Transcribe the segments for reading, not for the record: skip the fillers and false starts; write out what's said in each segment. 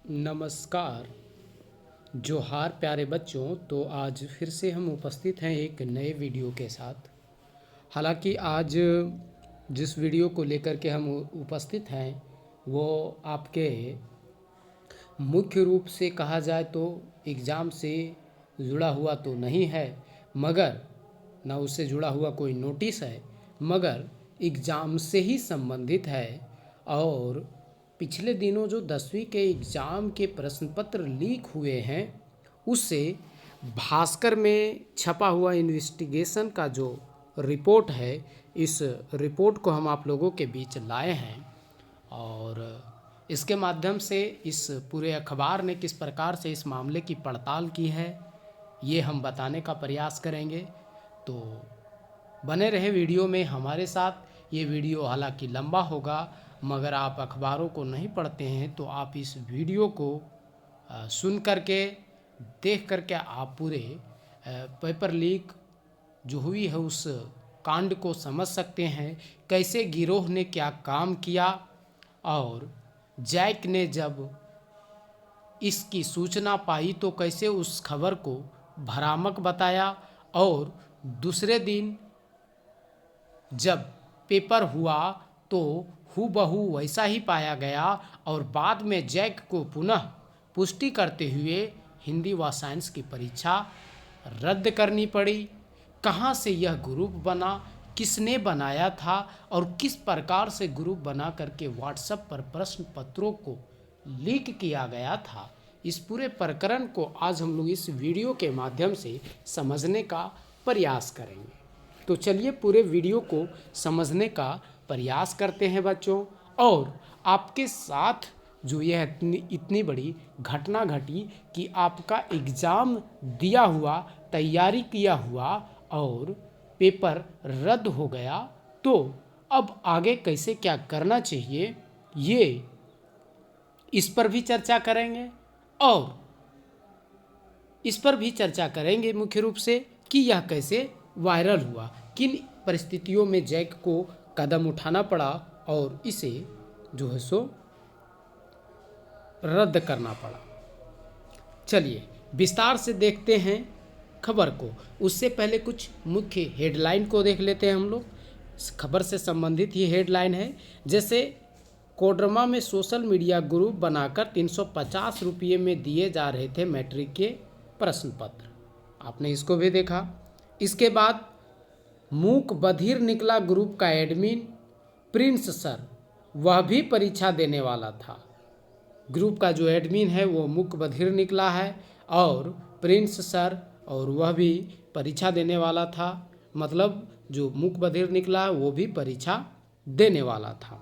नमस्कार। जोहार प्यारे बच्चों। तो आज फिर से हम उपस्थित हैं एक नए वीडियो के साथ। हालांकि आज जिस वीडियो को लेकर के हम उपस्थित हैं वो आपके मुख्य रूप से कहा जाए तो एग्ज़ाम से जुड़ा हुआ तो नहीं है, मगर ना उससे जुड़ा हुआ कोई नोटिस है, मगर एग्ज़ाम से ही संबंधित है। और पिछले दिनों जो 10वीं के एग्ज़ाम के प्रश्न पत्र लीक हुए हैं उससे भास्कर में छपा हुआ इन्वेस्टिगेशन का जो रिपोर्ट है, इस रिपोर्ट को हम आप लोगों के बीच लाए हैं। और इसके माध्यम से इस पूरे अखबार ने किस प्रकार से इस मामले की पड़ताल की है ये हम बताने का प्रयास करेंगे। तो बने रहे वीडियो में हमारे साथ। ये वीडियो हालांकि लंबा होगा, मगर आप अखबारों को नहीं पढ़ते हैं तो आप इस वीडियो को सुन करके देख करके आप पूरे पेपर लीक जो हुई है उस कांड को समझ सकते हैं। कैसे गिरोह ने क्या काम किया और जैक ने जब इसकी सूचना पाई तो कैसे उस खबर को भ्रामक बताया, और दूसरे दिन जब पेपर हुआ तो हूबहू वैसा ही पाया गया। और बाद में जैक को पुनः पुष्टि करते हुए हिंदी व साइंस की परीक्षा रद्द करनी पड़ी। कहाँ से यह ग्रुप बना, किसने बनाया था और किस प्रकार से ग्रुप बना करके व्हाट्सएप पर प्रश्न पत्रों को लीक किया गया था, इस पूरे प्रकरण को आज हम लोग इस वीडियो के माध्यम से समझने का प्रयास करेंगे। तो चलिए पूरे वीडियो को समझने का प्रयास करते हैं बच्चों। और आपके साथ जो यह इतनी बड़ी घटना घटी कि आपका एग्ज़ाम दिया हुआ, तैयारी किया हुआ और पेपर रद्द हो गया, तो अब आगे कैसे क्या करना चाहिए ये इस पर भी चर्चा करेंगे। और इस पर भी चर्चा करेंगे मुख्य रूप से कि यह कैसे वायरल हुआ, किन परिस्थितियों में जैक को कदम उठाना पड़ा और इसे जो है सो रद्द करना पड़ा। चलिए विस्तार से देखते हैं खबर को। उससे पहले कुछ मुख्य हेडलाइन को देख लेते हैं हम लोग। खबर से संबंधित ये हेडलाइन है, जैसे कोडरमा में सोशल मीडिया ग्रुप बनाकर 350 रुपये में दिए जा रहे थे मैट्रिक के प्रश्न पत्र। आपने इसको भी देखा। इसके बाद मूक बधिर निकला ग्रुप का एडमिन प्रिंस सर, वह भी परीक्षा देने वाला था। ग्रुप का जो एडमिन है वो मूक बधिर निकला है और प्रिंस सर, और वह भी परीक्षा देने वाला था। मतलब जो मूक बधिर निकला वो भी परीक्षा देने वाला था।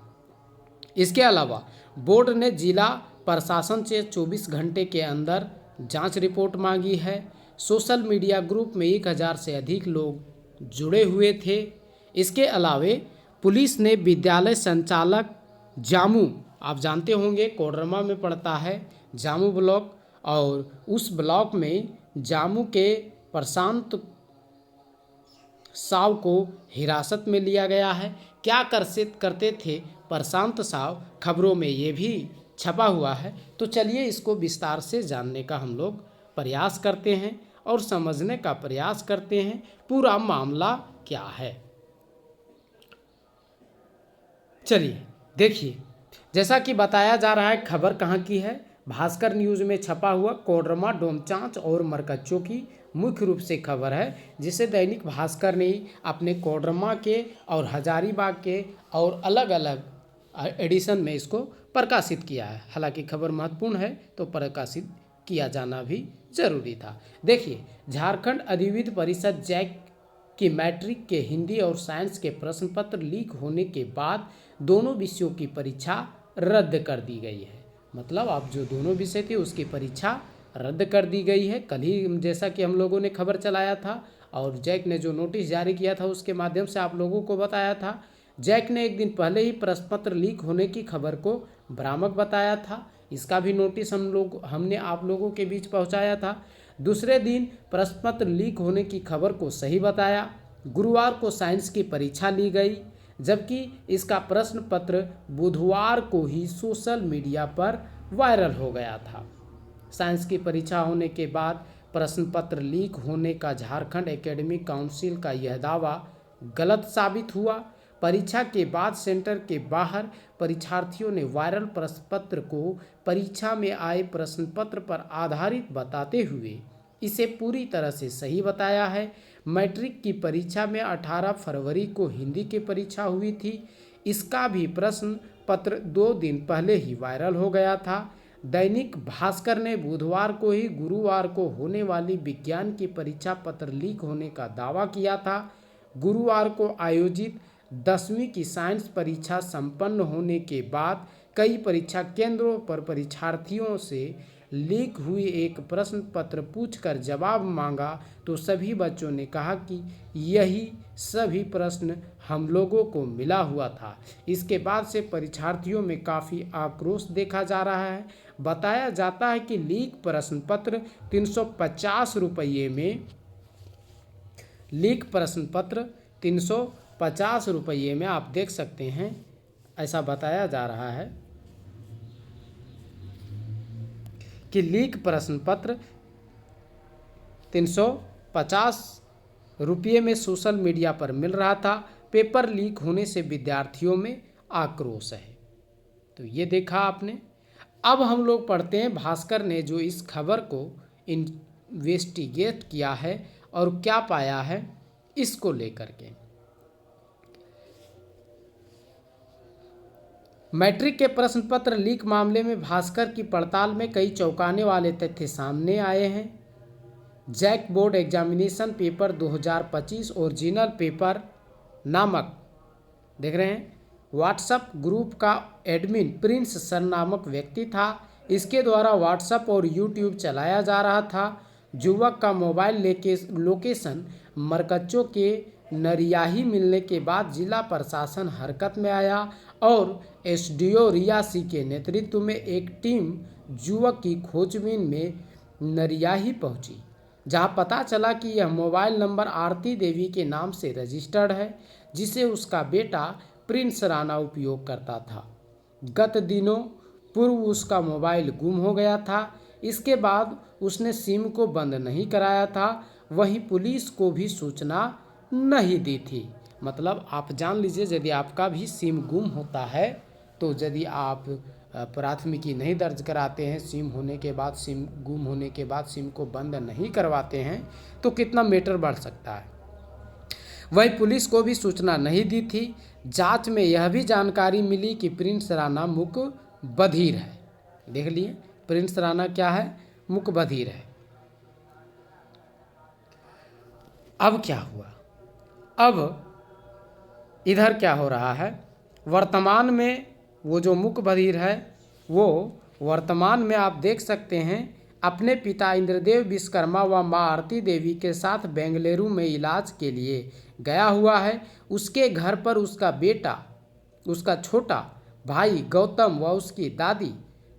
इसके अलावा बोर्ड ने जिला प्रशासन से 24 घंटे के अंदर जांच रिपोर्ट मांगी है। सोशल मीडिया ग्रुप में 1000 से अधिक लोग जुड़े हुए थे। इसके अलावे पुलिस ने विद्यालय संचालक जामू, आप जानते होंगे कोडरमा में पड़ता है जामू ब्लॉक, और उस ब्लॉक में जामू के प्रशांत साव को हिरासत में लिया गया है। क्या करते थे प्रशांत साव, खबरों में ये भी छपा हुआ है। तो चलिए इसको विस्तार से जानने का हम लोग प्रयास करते हैं और समझने का प्रयास करते हैं पूरा मामला क्या है। चलिए देखिए, जैसा कि बताया जा रहा है, खबर कहाँ की है, भास्कर न्यूज़ में छपा हुआ कोडरमा, डोमचांच और मरकच्चों की मुख्य रूप से खबर है, जिसे दैनिक भास्कर ने अपने कोडरमा के और हजारीबाग के और अलग अलग एडिशन में इसको प्रकाशित किया है। हालांकि खबर महत्वपूर्ण है तो प्रकाशित किया जाना भी जरूरी था। देखिए, झारखंड अधिविद्य परिषद जैक कि मैट्रिक के हिंदी और साइंस के प्रश्न पत्र लीक होने के बाद दोनों विषयों की परीक्षा रद्द कर दी गई है। मतलब अब जो दोनों विषय थे उसकी परीक्षा रद्द कर दी गई है। कल ही जैसा कि हम लोगों ने खबर चलाया था और जैक ने जो नोटिस जारी किया था उसके माध्यम से आप लोगों को बताया था। जैक ने एक दिन पहले ही प्रश्न पत्र लीक होने की खबर को भ्रामक बताया था। इसका भी नोटिस हमने आप लोगों के बीच पहुंचाया था। दूसरे दिन प्रश्न पत्र लीक होने की खबर को सही बताया। गुरुवार को साइंस की परीक्षा ली गई, जबकि इसका प्रश्न पत्र बुधवार को ही सोशल मीडिया पर वायरल हो गया था। साइंस की परीक्षा होने के बाद प्रश्न पत्र लीक होने का झारखंड एकेडमिक काउंसिल का यह दावा गलत साबित हुआ। परीक्षा के बाद सेंटर के बाहर परीक्षार्थियों ने वायरल प्रश्न पत्र को परीक्षा में आए प्रश्न पत्र पर आधारित बताते हुए इसे पूरी तरह से सही बताया है। मैट्रिक की परीक्षा में 18 फरवरी को हिंदी की परीक्षा हुई थी। इसका भी प्रश्न पत्र 2 दिन पहले ही वायरल हो गया था। दैनिक भास्कर ने बुधवार को ही गुरुवार को होने वाली विज्ञान की परीक्षा पत्र लीक होने का दावा किया था। गुरुवार को आयोजित 10वीं की साइंस परीक्षा संपन्न होने के बाद कई परीक्षा केंद्रों पर परीक्षार्थियों से लीक हुई एक प्रश्न पत्र पूछकर जवाब मांगा तो सभी बच्चों ने कहा कि यही सभी प्रश्न हम लोगों को मिला हुआ था। इसके बाद से परीक्षार्थियों में काफ़ी आक्रोश देखा जा रहा है। बताया जाता है कि लीक प्रश्न पत्र 350 रुपये में लीक प्रश्न पत्र 350 रुपये में आप देख सकते हैं, ऐसा बताया जा रहा है कि लीक प्रश्न पत्र 350 रुपये में सोशल मीडिया पर मिल रहा था। पेपर लीक होने से विद्यार्थियों में आक्रोश है। तो ये देखा आपने। अब हम लोग पढ़ते हैं भास्कर ने जो इस खबर को इन्वेस्टिगेट किया है और क्या पाया है इसको लेकर के। मैट्रिक के प्रश्न पत्र लीक मामले में भास्कर की पड़ताल में कई चौंकाने वाले तथ्य सामने आए हैं। JAC board examination paper 2025 original paper नामक, देख रहे हैं, व्हाट्सएप ग्रुप का एडमिन प्रिंस सर नामक व्यक्ति था। इसके द्वारा व्हाट्सएप और यूट्यूब चलाया जा रहा था। युवक का मोबाइल लोकेशन मरकच्चों के नरियाही मिलने के बाद जिला प्रशासन हरकत में आया और एसडीओ रियासी के नेतृत्व में एक टीम युवक की खोजबीन में नरियाही पहुंची, जहां पता चला कि यह मोबाइल नंबर आरती देवी के नाम से रजिस्टर्ड है, जिसे उसका बेटा प्रिंस राणा उपयोग करता था। गत दिनों पूर्व उसका मोबाइल गुम हो गया था। इसके बाद उसने सिम को बंद नहीं कराया था, वहीं पुलिस को भी सूचना नहीं दी थी। मतलब आप जान लीजिए, यदि आपका भी सिम गुम होता है तो यदि आप प्राथमिकी नहीं दर्ज कराते हैं, सिम होने के बाद, सिम गुम होने के बाद सिम को बंद नहीं करवाते हैं तो कितना मैटर बढ़ सकता है। वही पुलिस को भी सूचना नहीं दी थी। जांच में यह भी जानकारी मिली कि प्रिंस राणा मूक बधिर है। देख लिए, प्रिंस राणा क्या है? मूक बधिर है। अब क्या हुआ? अब इधर क्या हो रहा है? वर्तमान में वो जो मूक बधिर है वो वर्तमान में आप देख सकते हैं अपने पिता इंद्रदेव विश्वकर्मा व माँ आरती देवी के साथ बेंगलुरु में इलाज के लिए गया हुआ है। उसके घर पर उसका बेटा, उसका छोटा भाई गौतम व उसकी दादी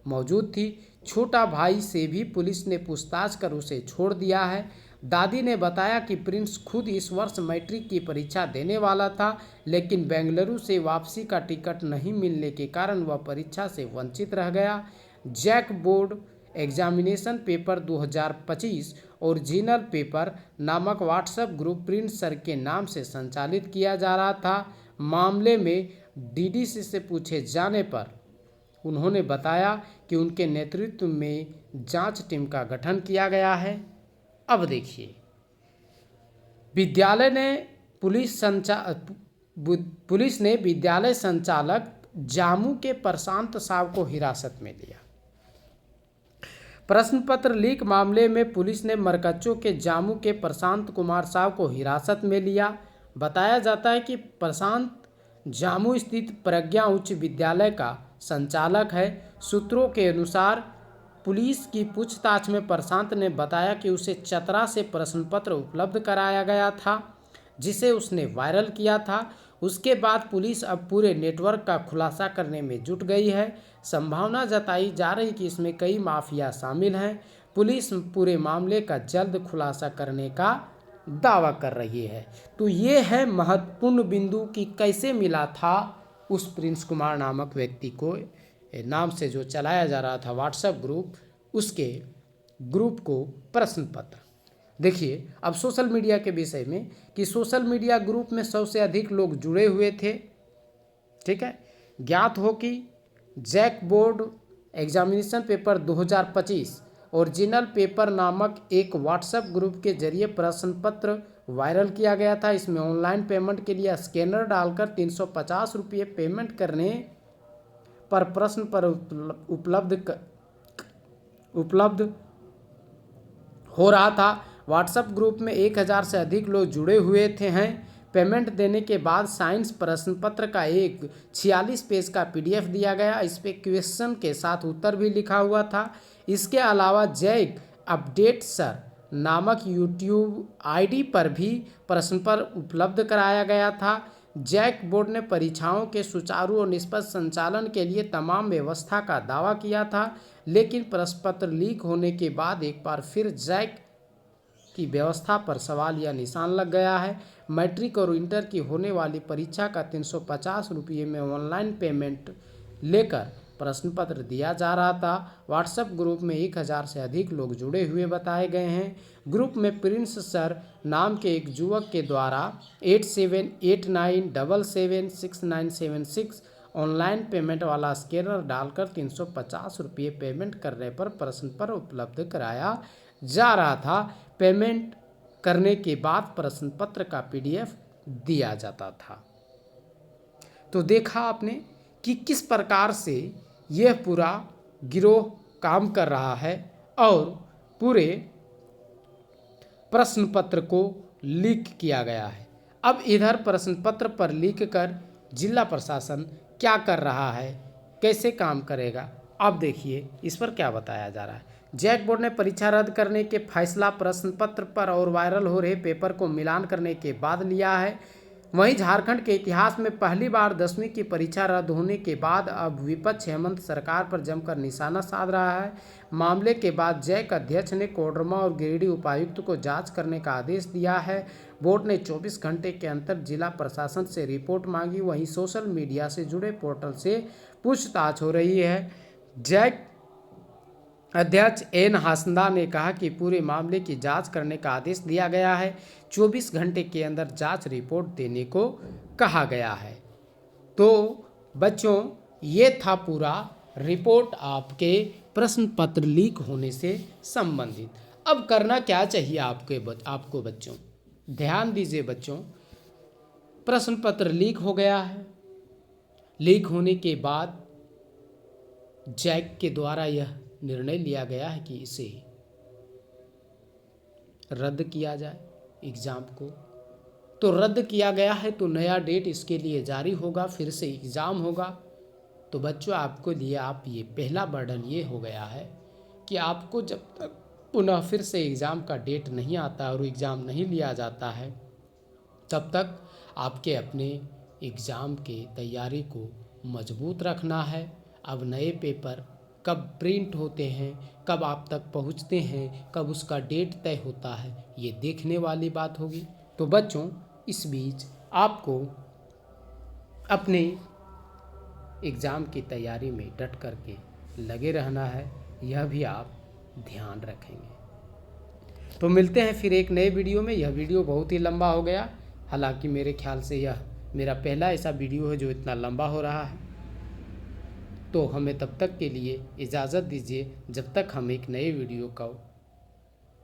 मौजूद थी। छोटा भाई से भी पुलिस ने पूछताछ कर उसे छोड़ दिया है। दादी ने बताया कि प्रिंस खुद इस वर्ष मैट्रिक की परीक्षा देने वाला था, लेकिन बेंगलुरु से वापसी का टिकट नहीं मिलने के कारण वह परीक्षा से वंचित रह गया। JAC board examination paper 2025 original paper नामक व्हाट्सएप ग्रुप प्रिंस सर के नाम से संचालित किया जा रहा था। मामले में डीडीसी से पूछे जाने पर उन्होंने बताया कि उनके नेतृत्व में जांच टीम का गठन किया गया है। अब देखिए, पुलिस ने विद्यालय संचालक जामू के प्रशांत साव को हिरासत में लिया। प्रश्न पत्र लीक मामले में पुलिस ने मरकच्चों के जामू के प्रशांत कुमार साव को हिरासत में लिया। बताया जाता है कि प्रशांत जामू स्थित प्रज्ञा उच्च विद्यालय का संचालक है। सूत्रों के अनुसार पुलिस की पूछताछ में प्रशांत ने बताया कि उसे चतरा से प्रश्न पत्र उपलब्ध कराया गया था, जिसे उसने वायरल किया था। उसके बाद पुलिस अब पूरे नेटवर्क का खुलासा करने में जुट गई है। संभावना जताई जा रही कि इसमें कई माफिया शामिल हैं। पुलिस पूरे मामले का जल्द खुलासा करने का दावा कर रही है। तो ये है महत्वपूर्ण बिंदु कि कैसे मिला था उस प्रिंस कुमार नामक व्यक्ति को नाम से जो चलाया जा रहा था व्हाट्सएप ग्रुप, उसके ग्रुप को प्रश्न पत्र। देखिए अब सोशल मीडिया के विषय में कि सोशल मीडिया ग्रुप में 100 से अधिक लोग जुड़े हुए थे। ठीक है, ज्ञात हो कि JAC board examination paper 2025 original paper नामक एक व्हाट्सएप ग्रुप के जरिए प्रश्न पत्र वायरल किया गया था। इसमें ऑनलाइन पेमेंट के लिए स्कैनर डालकर 350 रुपये पेमेंट करने पर प्रश्न पर उपलब्ध हो रहा था। व्हाट्सएप ग्रुप में 1000 से अधिक लोग जुड़े हुए हैं। पेमेंट देने के बाद साइंस प्रश्न पत्र का एक 46 पेज का PDF दिया गया। इस पे क्वेश्चन के साथ उत्तर भी लिखा हुआ था। इसके अलावा जैक अपडेट सर नामक YouTube ID पर भी प्रश्न पत्र उपलब्ध कराया गया था। जैक बोर्ड ने परीक्षाओं के सुचारू और निष्पक्ष संचालन के लिए तमाम व्यवस्था का दावा किया था, लेकिन प्रश्न पत्र लीक होने के बाद एक बार फिर जैक की व्यवस्था पर सवाल या निशान लग गया है। मैट्रिक और इंटर की होने वाली परीक्षा का 350 रुपये में ऑनलाइन पेमेंट लेकर प्रश्न पत्र दिया जा रहा था। व्हाट्सएप ग्रुप में 1000 से अधिक लोग जुड़े हुए बताए गए हैं। ग्रुप में प्रिंस सर नाम के एक युवक के द्वारा 8789776976 ऑनलाइन पेमेंट वाला स्कैनर डालकर 350 रुपये पेमेंट करने पर प्रश्न पत्र उपलब्ध कराया जा रहा था। पेमेंट करने के बाद प्रश्न पत्र का PDF दिया जाता था। तो देखा आपने कि किस प्रकार से यह पूरा गिरोह काम कर रहा है और पूरे प्रश्न पत्र को लीक किया गया है। अब इधर प्रश्न पत्र पर लीक कर जिला प्रशासन क्या कर रहा है, कैसे काम करेगा, अब देखिए इस पर क्या बताया जा रहा है। जैक बोर्ड ने परीक्षा रद्द करने के फैसला प्रश्न पत्र पर और वायरल हो रहे पेपर को मिलान करने के बाद लिया है। वहीं झारखंड के इतिहास में पहली बार 10वीं की परीक्षा रद्द होने के बाद अब विपक्ष हेमंत सरकार पर जमकर निशाना साध रहा है। मामले के बाद जैक अध्यक्ष ने कोडरमा और गिरिडीह उपायुक्त को जांच करने का आदेश दिया है। बोर्ड ने 24 घंटे के अंदर जिला प्रशासन से रिपोर्ट मांगी। वहीं सोशल मीडिया से जुड़े पोर्टल से पूछताछ हो रही है। जैक अध्यक्ष एन हासदा ने कहा कि पूरे मामले की जांच करने का आदेश दिया गया है। 24 घंटे के अंदर जांच रिपोर्ट देने को कहा गया है। तो बच्चों ये था पूरा रिपोर्ट आपके प्रश्न पत्र लीक होने से संबंधित। अब करना क्या चाहिए आपको बच्चों, ध्यान दीजिए बच्चों। प्रश्न पत्र लीक हो गया है। लीक होने के बाद जैक के द्वारा यह निर्णय लिया गया है कि इसे रद्द किया जाए एग्ज़ाम को। तो रद्द किया गया है तो नया डेट इसके लिए जारी होगा, फिर से एग्ज़ाम होगा। तो बच्चों आपको लिए आप ये पहला बर्डन ये हो गया है कि आपको जब तक पुनः फिर से एग्ज़ाम का डेट नहीं आता और एग्ज़ाम नहीं लिया जाता है, तब तक आपके अपने एग्ज़ाम के तैयारी को मजबूत रखना है। अब नए पेपर कब प्रिंट होते हैं, कब आप तक पहुंचते हैं, कब उसका डेट तय होता है, ये देखने वाली बात होगी। तो बच्चों इस बीच आपको अपने एग्ज़ाम की तैयारी में डट करके लगे रहना है, यह भी आप ध्यान रखेंगे। तो मिलते हैं फिर एक नए वीडियो में। यह वीडियो बहुत ही लंबा हो गया, हालांकि मेरे ख्याल से यह मेरा पहला ऐसा वीडियो है जो इतना लंबा हो रहा है। तो हमें तब तक के लिए इजाज़त दीजिए जब तक हम एक नए वीडियो का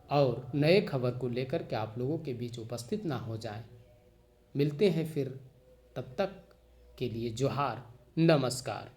और नए खबर को लेकर के आप लोगों के बीच उपस्थित ना हो जाएं। मिलते हैं फिर, तब तक के लिए जोहार, नमस्कार।